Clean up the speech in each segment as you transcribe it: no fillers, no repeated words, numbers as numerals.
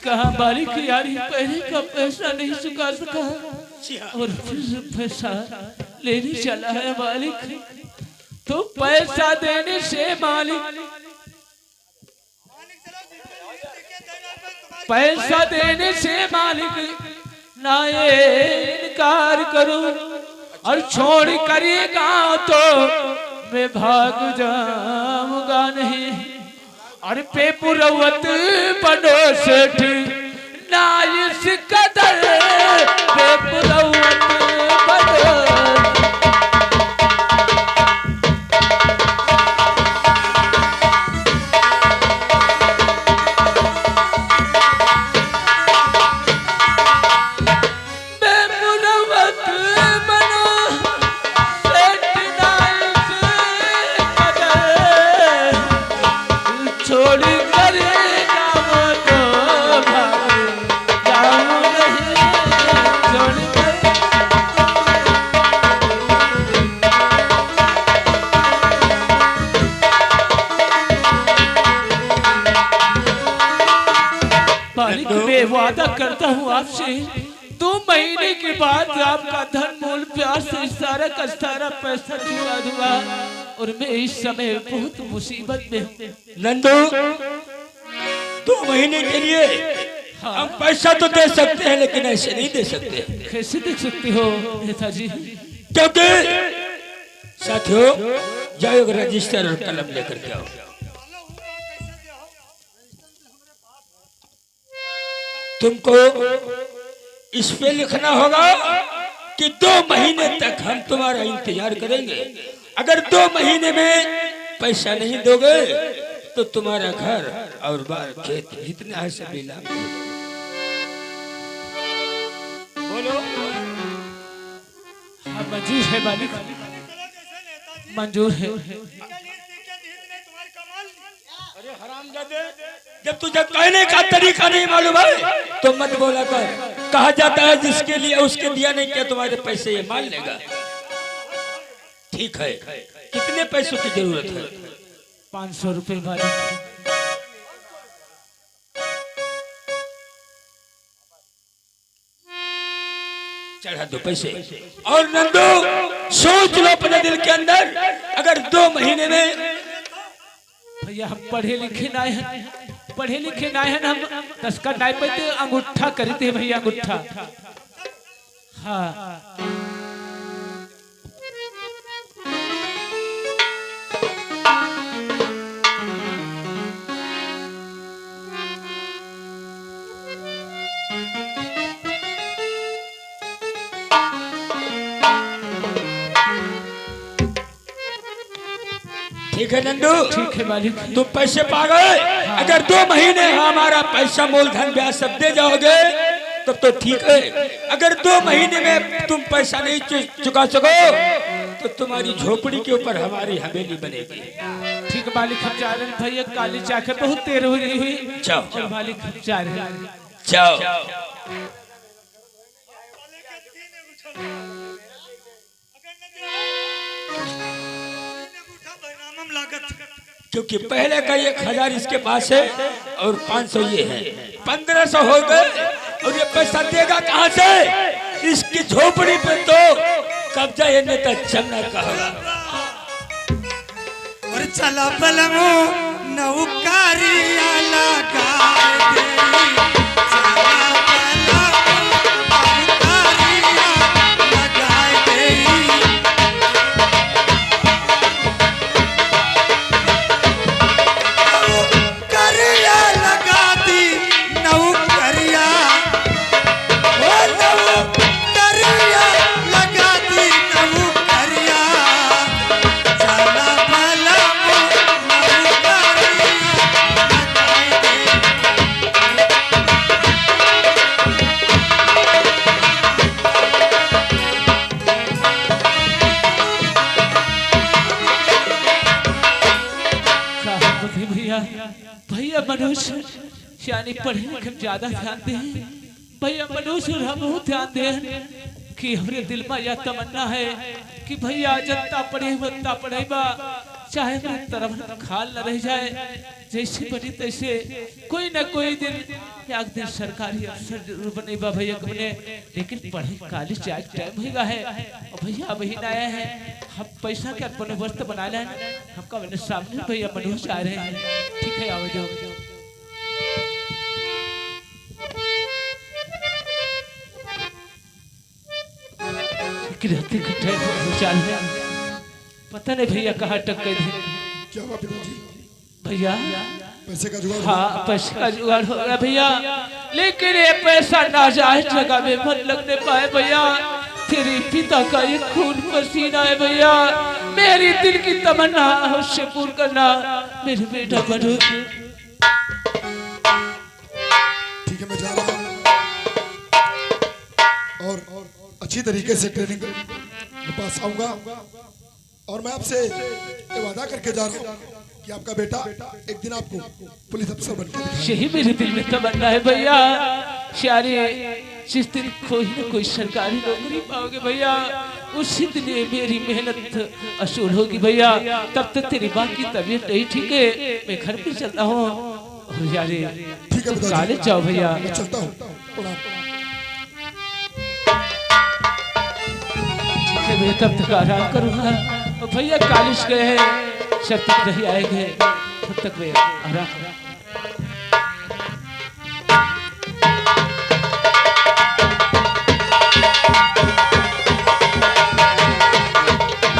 कहा मालिक यार पहले का पैसा नहीं चुका सका और फिर पैसा लेने चला है मालिक। तो पैसा देने से मालिक पैसा देने से मालिक ना इनकार करूं और छोड़ करेगा तो मैं भाग जाऊंगा नहीं। और पेपुरवत बनो सेठ ना इस कदर पेपुरवत बनो। मैं वादा करता हूँ आपसे 2 महीने के बाद आपका धन मूल प्यार से सारा का सारा पैसा चुका दूंगा। और मैं इस समय बहुत मुसीबत में हूँ। नंदू 2 महीने के लिए हम पैसा तो दे सकते हैं लेकिन ऐसे नहीं दे सकते। कैसे दे सकते हो नेताजी? क्योंकि साथियों जाओ रजिस्टर और कलम लेकर के आओ। तुमको इस पे लिखना होगा कि 2 महीने तक हम तुम्हारा इंतजार करेंगे। अगर 2 महीने में पैसा नहीं दोगे तो तुम्हारा घर और बार खेत जितना है सब नीलाम। बोलो। हाँ मंजूर है मालिक, मंजूर है। अरे हरामजादे, जब तुझे कहने का तरीका नहीं मालूम है तो मत बोला कर। कहा जाता है जिसके लिए उसके दिया नहीं किया तुम्हारे पैसे ये मान लेगा। ठीक है, कितने पैसों की जरूरत है? 500 रुपए मालिक। चढ़ा दो पैसे। और नंदू सोच लो अपने दिल के अंदर, अगर 2 महीने में भैया हम पढ़े लिखे ना हैं, पढ़े लिखे ना हैं हम 10 का नाई पे अंगूठा करते भैया, अंगूठा। हाँ ठीक है नंदू, ठीक है मालिक। तुम पैसे पा गए। अगर 2 महीने हमारा पैसा मूलधन ब्याज सब दे जाओगे तब तो ठीक है। अगर 2 महीने में तुम पैसा नहीं चुका सको तो तुम्हारी झोपड़ी के ऊपर हमारी हवेली बनेगी। ठीक है मालिक, हम जा रहे हैं भैया। काली चाय बहुत देर हो रही हुई। जाओ मालिक, हम जा रहे हैं। जाओ। क्योंकि पहले का 1000 इसके पास है और 500 ये है, 1500 हो गए। और ये पैसा देगा कहाँ से? इसकी झोपड़ी पे तो कब्जा ये नेता चलना कहा। और चला बलमो नौकारिया लगा दे। भैया मनुष्य यानी पढ़े लिखे ज्यादा ध्यान दे। भैया मनुष्य बहुत ध्यान दे कि हमारे दिल में यह तमन्ना है कि भैया जनता पढ़े बनता पढ़ेबा चाहे मेरे तरफ खाल न रह जाए। जैसे बनी तैसे कोई ना कोई दिन एक दिन सरकारी अफसर जरूर बनेगा भैया बने, लेकिन पढ़े कॉलेज जाए टाइम होगा है। और भैया बहन आया है, हम पैसा के बंदोबस्त बना लें, हमका मैंने सामने भैया मनोज आ रहे हैं। ठीक है आओ जाओ। रहते चाल पता नहीं भैया कहाँ टक गए थे। क्या हुआ पिताजी? भैया पैसे का जुगाड़? हाँ पैसे का जुगाड़ हो गया भैया, लेकिन ये पैसा नाजायज जगह में मत लगने पाए भैया। तेरे पिता का ये खून पसीना है भैया, मेरी दिल की तमन्ना उससे पूर्ण करना मेरे बेटा मनोज। ठीक है मैं जा रहा हूँ और अच्छी तरीके से ट्रेनिंग के पास आऊंगा, और मैं आपसे ये वादा करके जा रहा हूँ कि आपका बेटा एक दिन आपको पुलिस अफसर बनकर दिखाएगा। यही मेरे दिल में तमन्ना है भैया। शायद जिस दिन कोई न कोई सरकारी नौकरी पाओगे भैया, उसी दिन मेरी मेहनत असूल होगी भैया। तब तक तेरी माँ की तबीयत नहीं ठीक है, मैं घर पे चलता हूँ। यार ठीक है कॉलेज जाओ भैया। मैं चलता हूँ, प्रणाम। मैं तब तक आराम करूंगा। और भैया कॉलेज गए हैं, जब तक नहीं आएंगे तब तक मैं आराम करूंगा।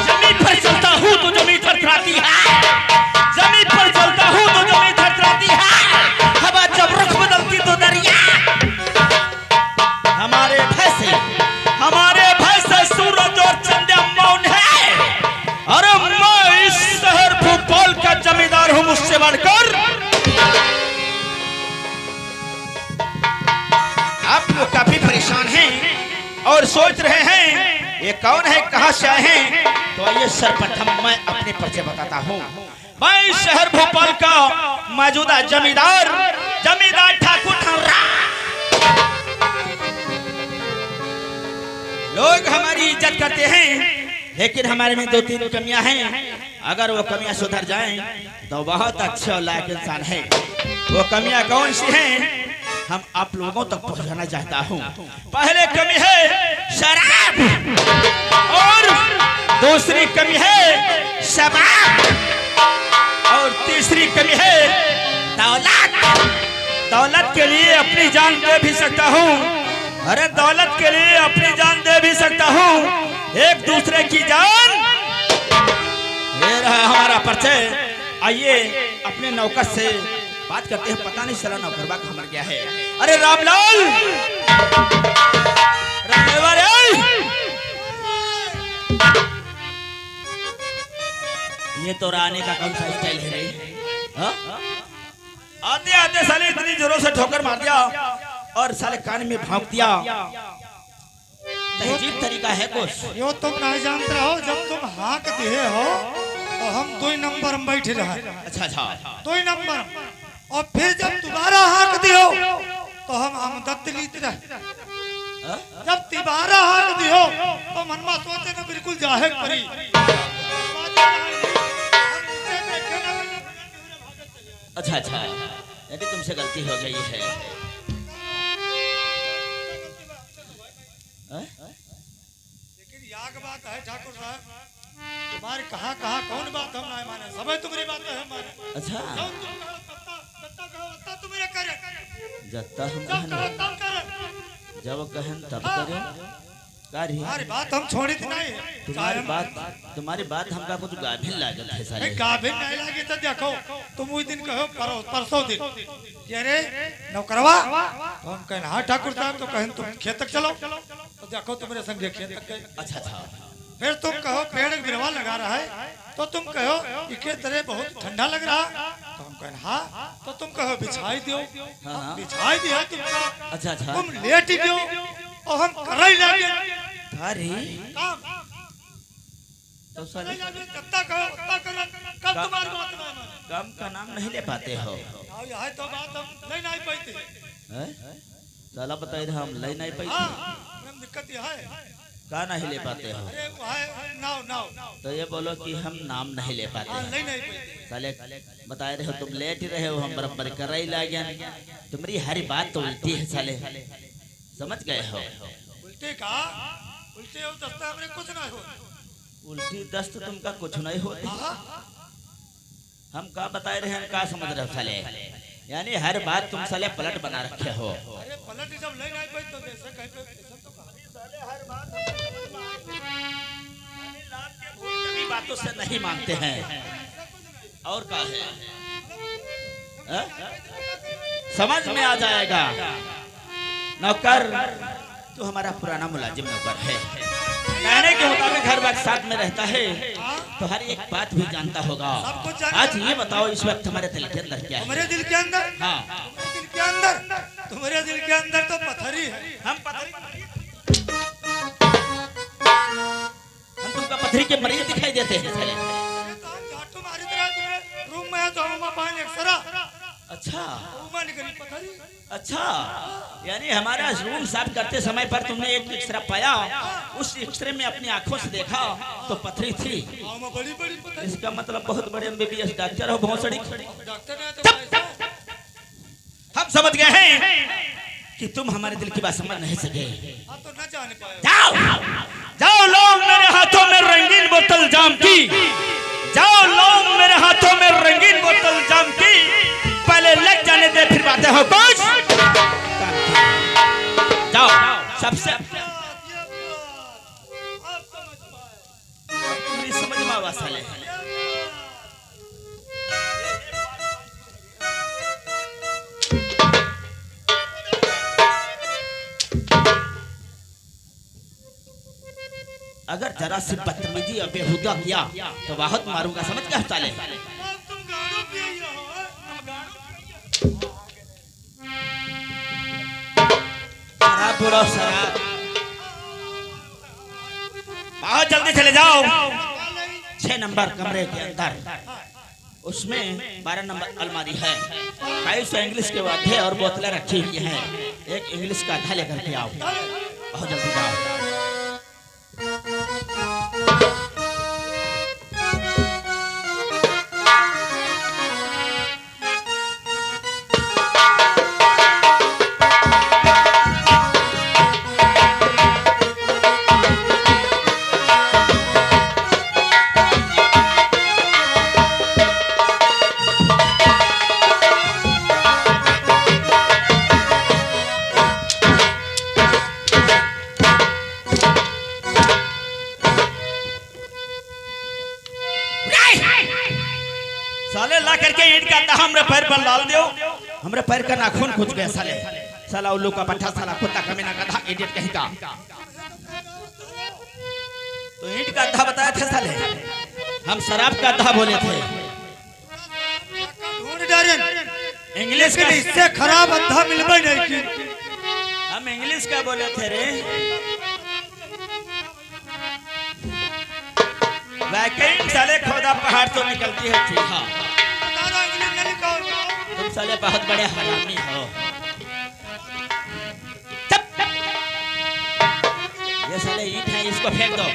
जमीन पर चलता हूँ तो जमीन थरथराती है, जमीन पर चलता हूँ तो जमीन थरथराती है। हवा जब रुख बदलती तो दरिया, हमारे भय से सूरज और चंद्रमा मौन है। अरे मैं इस शहर भोपाल का जमींदार हूँ मुझसे बढ़कर। आप लोग काफी परेशान हैं और सोच रहे हैं ये कौन है, कहां से आए हैं। तो आइए सर्वप्रथम मैं अपने परिचय बताता हूँ। मैं इस शहर भोपाल का मौजूदा जमींदार ठाकुर ठर्रा। लोग हमारी इज्जत करते हैं, लेकिन हमारे में 2-3 कमियां हैं। अगर वो कमियां सुधर जाएं तो बहुत अच्छे और लायक इंसान है। वो कमियां कौन सी हैं हम आप लोगों तक पहुंचाना चाहता हूं। पहले कमी है शराब, और दूसरी कमी है शबाब, और तीसरी कमी है दौलत। दौलत के लिए अपनी जान दे भी सकता हूं। अरे दौलत के लिए अपनी जान दे भी सकता हूँ, एक दूसरे की जान। ये रहा हमारा परिचय। आइए अपने नौकर से बात करते हैं। पता नहीं चला नौकरबा कहाँ मर गया है। अरे रामलाल, ये तो रानी का कौन सा स्टाइल है रे? आते आते साले इतनी जोरों से ठोकर मार दिया और साले कान में भौंक दिया। तहजीब तरीका है कुछ। यो तुम नहीं जानते हो, जब तुम हाँक दिए हो तो हम 2 नंबर में बैठे रहे। अच्छा 2 नंबर, और फिर जब दोबारा हाँक दियो तो हम आमदत लीते रहे। जब दोबारा हाँक दियो तो मनमा सोचे न बिल्कुल जाहिर करी। अच्छा यदि तुमसे गलती हो गई है। लेकिन याग बात है ठाकुर साहब, तुम्हारे कहाँ कौन बात हम नहीं माने, सब तुम्हारी बात है हमारे। अच्छा जत्ता हम जब कहें तब करें। हमारी बात हम छोड़ी थी नहीं। तुम्हारी बात हमका कुछ गाभिन लागत है साले। गाभिन नहीं लगी तो देखो, तुम उस दिन कहो परसों दिन ये रे नौकरवा, तो हम कहें हाँ ठाकुर साहब, तो कहें तुम खेत तक चलो, तो देखो तुम्हारे संग खेत तक गए। अच्छा फिर तुम कहो पेड़ गिरवा लगा रहा है, तो तुम कहो इके तरह बहुत ठंडा लग रहा, तो हम कहें हाँ, तो तुम कहो बिछाई दो, बिछाई दिया तुमको। अच्छा तुम लेट गयो और हम कर ही लगे। अरे काम तो साले जत्ता कहो उतना करो, कब तुम्हारी बात ना माने। काम का नाम नहीं ले पाते हो। यह तो बात हम नहीं पाते। साला बताए हम ले नहीं पाते। हाँ दिक्कत यह है। का नहीं ले पाते हो? अरे नाव नाव तो ये बोलो कि हम नाम नहीं ले पाते हैं। नहीं नहीं साले बता रहे हो तुम लेट ही रहे हो, हम बराबर कर रही लागे। तुम्हारी हर बात तो उल्टी है साले, समझ गए हो? उल्टे का उल्टे हो दस्ता हमरे कुछ ना हो। उल्टी दस्त तुमका कुछ नहीं हो। हाँ? हम का बता रहे हैं, का समझ रहे हो साले? यानी हर बात तुम साले पलट बना रखे हो। अरे पलट जब ले नहीं पाई तो ऐसा कहीं पे ऐसा तो साले हर बात कभी बातों से नहीं मानते हैं। और का है? समझ में आ जाएगा। नौकर तो हमारा पुराना मुलाजिम नौकर है, कहने के मुताबिक हर वक्त साथ में रहता है, तो हर एक बात भी जानता होगा। सब कुछ जानता आज ये बताओ इस वक्त हमारे दिल के अंदर क्या है? तुम्हारे दिल के अंदर, हाँ, दिल के अंदर, तुम्हारे दिल के अंदर तो पत्थरी है। हम तुमका पत्थरी के मरीज दिखाई देते हैं साले। तो हम झाटू मारी तरह तुम्हें रूम में है तो हम पानी अक्सरा अच्छा रूम निकली पत्थरी। अच्छा, यानी हमारा रूम साफ करते समय पर तुमने एक एक्सरा पाया, उस एक्सरे में अपनी आंखों से देखा तो पथरी थी। हम बड़ी बड़ी पत्थरी। इसका मतलब बहुत बड़े एमबीबीएस डॉक्टर हो भोसड़ी। डॉक्टर ने तो ऐसा हम समझ गए हैं कि तुम हमारे दिल की बात समझ नहीं सके। हाँ तो न जाने पाए। जाओ जाओ, लोग मेरे हाथों में रंगीन बोतल जाम की। जाओ लोग मेरे हाथों में रंगीन बोतल जाम की। पहले लग जाने दे फिर बातें हो कुछ। जाओ सबसे समझ में आवा साले। अगर जरा सी बदतमीजी और बेहुदा किया तो बहुत मारूंगा, समझ गया साले? तुम गाड़ो पिए हो, शराब बुरा शराब। बहुत जल्दी चले जाओ 6 नंबर कमरे के अंदर, उसमें 12 नंबर अलमारी है। 22 इंग्लिश के वाद्य और बोतलें रखी हुई हैं। एक इंग्लिश का आधा लेकर के आओ, बहुत जल्दी जाओ। साले ला करके ईंट का अंडा हमरे पैर पर डाल दियो, हमरे पैर का नाखून कुछ गया साले। साला उल्लू का पट्टा, साला कुत्ता कमीना गधा, इडियट कहीं का। तो ईंट का अद्धा बताया था साले, हम शराब का अद्धा बोले थे। ढूंढ डाले इंग्लिश का इससे खराब अद्धा मिलबे नहीं की। हम इंग्लिश का बोले थे रे। वैकेंट साले खोदा पहाड़ तो निकलती है चूहा। तारा इंग्लिश नहीं कहो। तुम साले बहुत बड़े हरामी हो। चुप। ये साले ईंट है, इसको फेंक दो।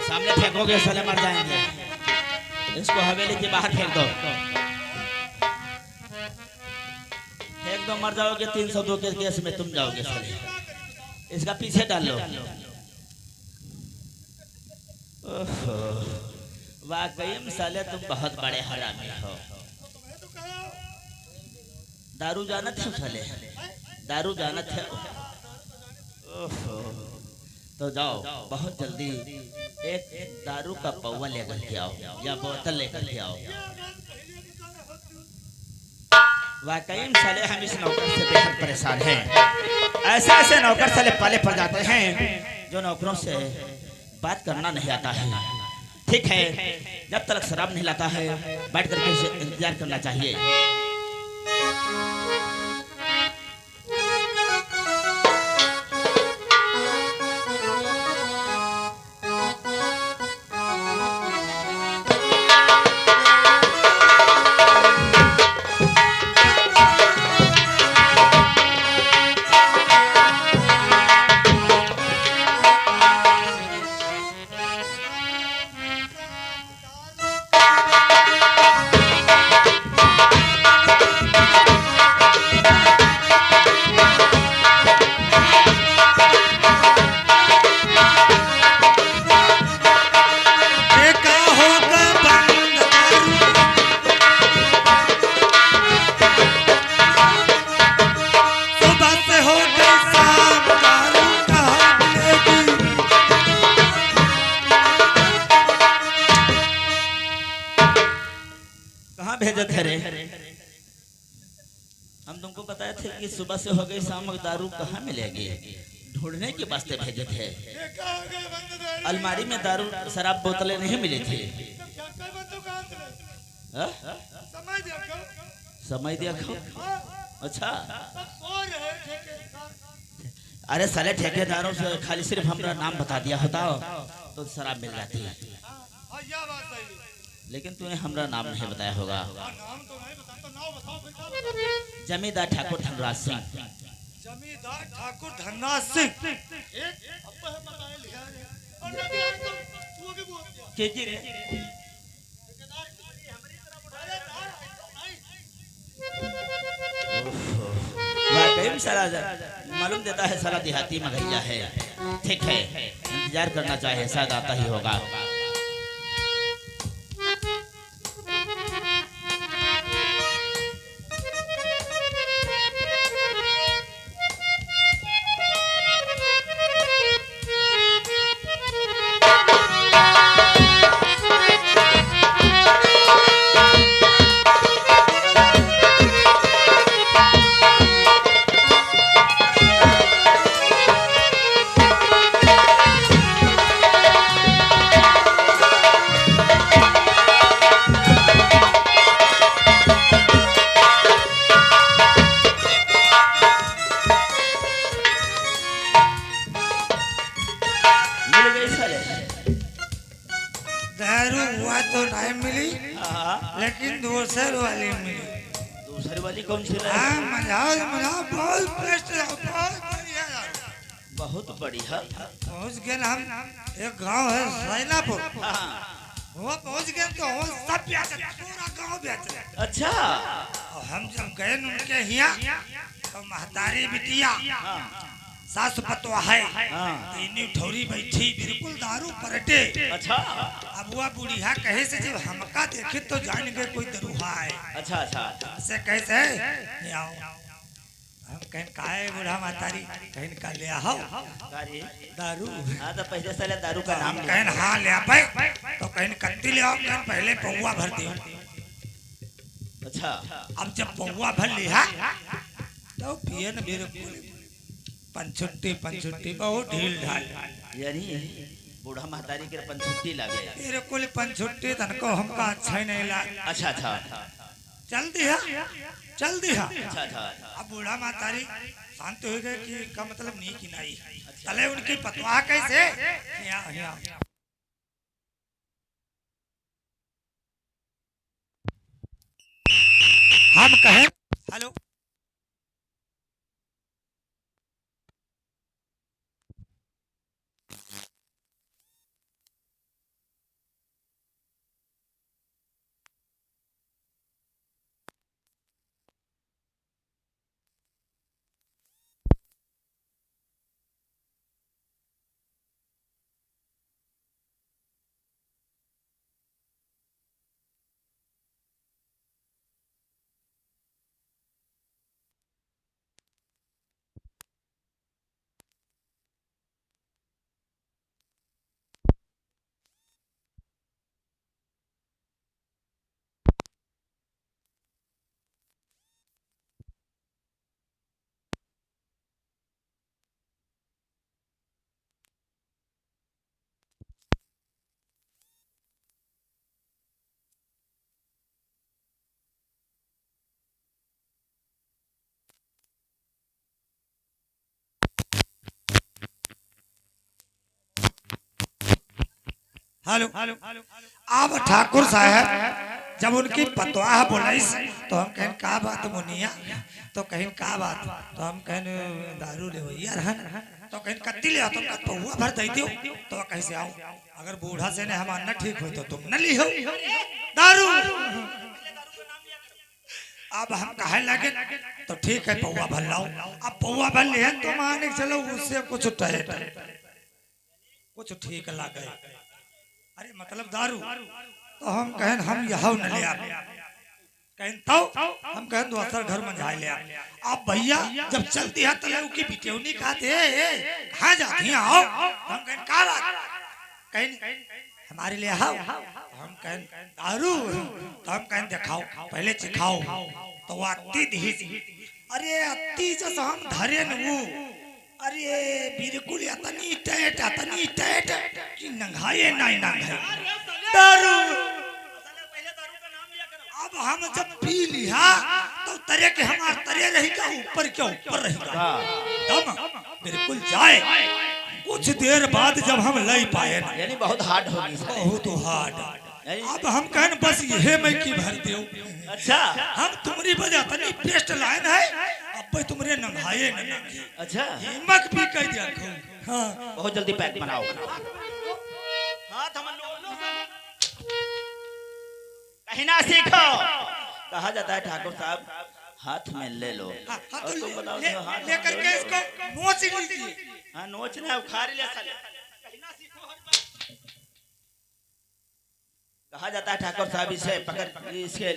सामने फेंकोगे साले मर जाएंगे। इसको हवेली के बाहर फेंक दो। फेंक दो, मर जाओगे। 302 के केस में तुम जाओगे साले। इसका पीछे डाल लो। वाकई में साले तुम बहुत बड़े हरामी हो। दारू जानत है साले, दारू जानत है। तो जाओ बहुत जल्दी एक दारू का पौवा लेकर के आओ या बोतल लेकर के आओ। वाकई में साले हम इस नौकर से बेहद परेशान हैं। ऐसे ऐसे नौकर साले पाले पड़ जाते हैं जो नौकरों से बात करना नहीं आता है। ठीक है, जब तक शराब नहीं लाता है बैठ करके इंतजार करना चाहिए। कि सुबह से हो गई शाम तक दारू कहाँ मिलेगी, ढूंढने के वास्ते भेजे थे। ये कहाँ गए बंद दारू? अलमारी में दारू शराब बोतलें नहीं मिली थी। तो क्या कर बंदो कहाँ चले? हाँ? समय देखो। समय देखो। हाँ, अच्छा, सब सो रहे ठेकेदार। अरे साले ठेकेदारों से खाली सिर्फ हमारा नाम बता दिया होता तो शराब मिल जाती है, हाँ, यह बात सही है। लेकिन तूने हमारा नाम नहीं बताया होगा। हाँ, नाम तो नहीं बता, तो नाम बताओ फिर क्या बताओ? जमींदार ठाकुर धनराज सिंह। जमींदार ठाकुर धनराज सिंह। एक अब है बताए लिखा है। और नबी है तो तू भी बोल दिया। के जी रे ठेकेदार की हमारी तरफ उठाया था, वाकई में साला मालूम देता है, साला देहाती मगैया है। ठीक है, इंतजार करना चाहिए, शायद आता ही होगा। मिल गई साले। दारू हुआ तो नहीं मिली, हाँ, लेकिन दूसर वाली मिली। दूसरी वाली कौन सी रे? हाँ, मजा बहुत बेस्ट है, बहुत बढ़िया दारू। बहुत बढ़िया। पहुंच गए ना हम, एक गांव है सैलापुर, हाँ, वो पहुंच गए तो वो सब बेच रहे, पूरा गांव बेच रहे। अच्छा। और हम जब गए न उनके यहाँ तो महतारी बिटिया हाँ, सास पतवा है, हाँ। तीनी ठौरी बैठी बिल्कुल दारू पलटे। अच्छा अब वह बुढ़िया कहे से जब हमका देखे तो जान गए कोई दरुहा है। अच्छा अच्छा। से कैसे ले आओ, हम कहें काहे बूढ़ा महतारी, कहीं का ले आओ गाड़ी। दारू। हाँ, तो पहले साले दारू का नाम हम कहें हाँ ले आए, तो कहीं कत्ती ले आओ, कहें पहले पौवा भर दियो। अच्छा। अब जब पौवा भर लिया तो पिए न मेरे पंचुट्टी पंचुट्टी बहुत ढील ढाल, यानी बूढ़ा महतारी के पंचुट्टी लगे। मेरे को पंचुट्टी तनको हमका अच्छा ही नहीं लगा। अच्छा अच्छा चल दिया, चल दिया। अच्छा अच्छा। अब बूढ़ा महतारी शांत हो गए कि का मतलब नहीं कि नहीं। चले उनकी पतवा कैसे यहाँ यहाँ हम कहें हेलो, हेलो। अब ठाकुर साहब जब उनकी पतवाह बोलाई तो हम कहें का बात मुनिया, तो कहें का बात, तो हम कहें दारू ले भैया रहन, तो कहें कत्ती ले तो पहुआ भर दे दियो, तो कैसे आओ, अगर बूढ़ा से ने हमारा न ठीक हो तो तुम न ली हो दारू। अब हम कहे लगे तो ठीक है पौवा भर लाओ। अब पौवा भर लिए तो मान के चलो उससे कुछ टहे कुछ ठीक लगे, अरे मतलब दारू, तो हम कहें हम यहाँ न ले आप, कहें तो हम कहें दूसरा घर में जाए ले आप भैया। जब चल दिया तो की बिटेवनी कहते कहाँ जाती हैं आओ, हम कहें का बात, कहें हमारे लिए आओ, हम कहें दारू, तो हम कहें दिखाओ पहले चिखाओ, तो वो आती दी अरे अति जस हम धरे न वो अरे बिल्कुल अतनी टैट कि नंगाए नहीं नंगाए दारू। अब हम जब पी लिया तो तरे के हमार तरे रहेगा ऊपर क्या ऊपर रहेगा दम बिल्कुल जाए। कुछ देर बाद जब हम लई पाए ना यानी बहुत हार्ड होगी सर। बहुत हार्ड। अब हम कहन बस यही मैं की भर दे। अच्छा हम तुम्हारी वजह तनी बेस्ट लाइन है अब भाई तुमरे नंगाए न नंगे। अच्छा हिम्मत भी कह दिया हाँ बहुत जल्दी पैक बनाओ। कहीं ना सीखो कहा जाता है ठाकुर साहब हाथ में ले लो हाँ, और तुम बताओ ले, तो हाथ में लेकर ले के लो। इसको नोच लीजिए। हाँ नोचना उखाड़ ले साले। कहा जाता है ठाकुर साहब इसे पकड़ इसके